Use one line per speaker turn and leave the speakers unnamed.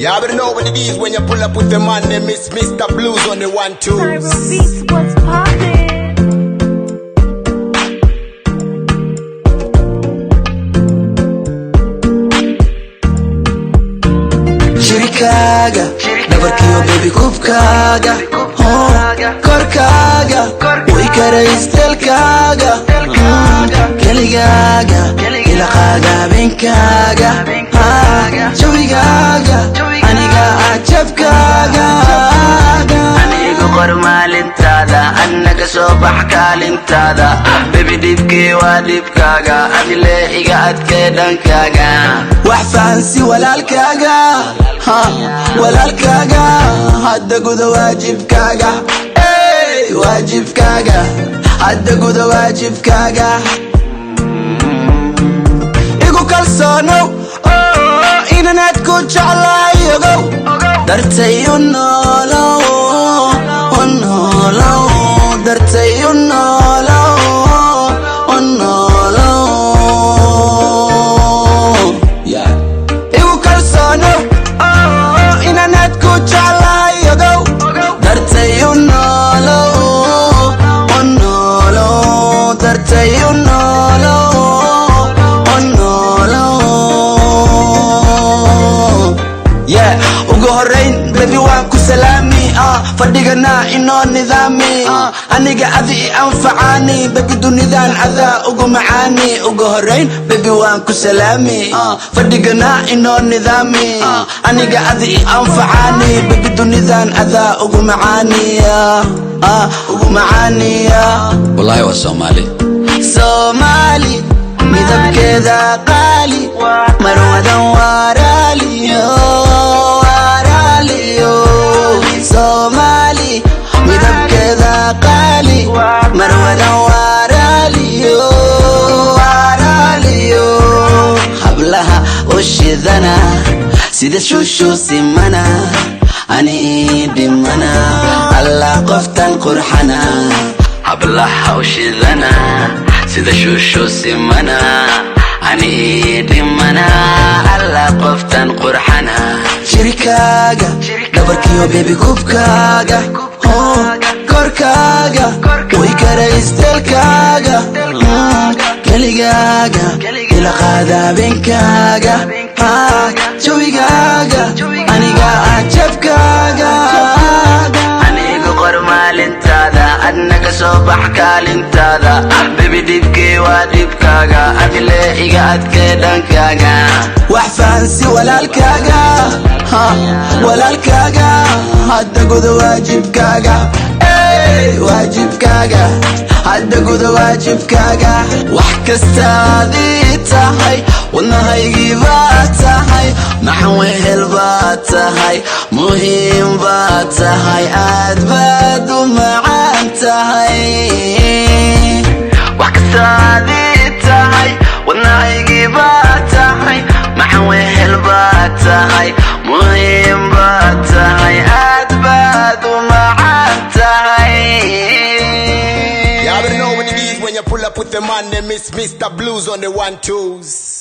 You already know what it is when you pull up with the man named Mr. Blues on the 1-2.
Tyro Beats, what's poppin'?
Shirikaaga, dhabarkiyo baby kubkaaga, korkaaga, way karaystelkaaga, keligaaga, ilaqaaga habeenkaaga, jawigaaga, aniga ajabkaaga. Aniga qor maalintaada, annaga soo bax kaalintaada, baby dhibkii waa dhibkaaga, adile iga adkee dhankaaga. Wax fahansi walaalkaaga, walaalkaaga, hadda guda waajibkaaga, waajibkaaga, hadda guda waajibkaaga. Igu kalsoonow inaad ku jeclahay ogow, dartay u noolow, u noolow, dartay u noolow, u noolow. Igu kalsoonow inaad ku jeclahay ogow, dartay u noolow, u noolow, dartay u noolow, u noolow. Ugu horeyn baby waan ku salaami, fadhigana inoo nidaami, aniga adi anfacaani, baby dunidaan adaa ugu macaani. Ugu horeyn baby waan ku salaami, fadhigana inoo nidaami, aniga adi anfacaani, baby dunidaan adaa ugu macaani, ugu macaani.
Wallahi waa
Soomaali midabkeeda qaali, marwadan waraaliyo, waraaliyo. Soomaali midabkeeda qaali, marwadan waraaliyo, waraaliyo. Hablaha oo shidana sida shushu simana, ani dhimana alla qoftan qurxana. Hablaha oo shidana sida shushu simana, ani dhimana alla qoftan qurxana. Shirikaaga, dhabarkiyo baby kubkaaga, korkaaga, way karaystelkaaga, keligaaga, ilaqaada habeenkaaga, jawigaaga, aniga ajabkaaga. Aniga qor maalintaada, annaga soo bax kaalintaada, baby dhibkii waa dhibkaaga, adile iga adkee dhankaaga. Wax fahansi walaalkaaga, walaalkaaga, hadda guda waajibkaaga, waajibkaaga, hadda guda waajibkaaga. Wax kastaadii tahay, wadnahaygii baa tahay, maxan wehel baa tahay, muhiim baa tahay, aad baad u macaan tahay. Wax kastaadii tahay, wadnahaygii baa tahay, maxan wehel baa tahay, muhiim baa tahay, aad baad u macaan tahay.
You already know what it is when you pull up with the man named Mr. Blues on the 1-2s.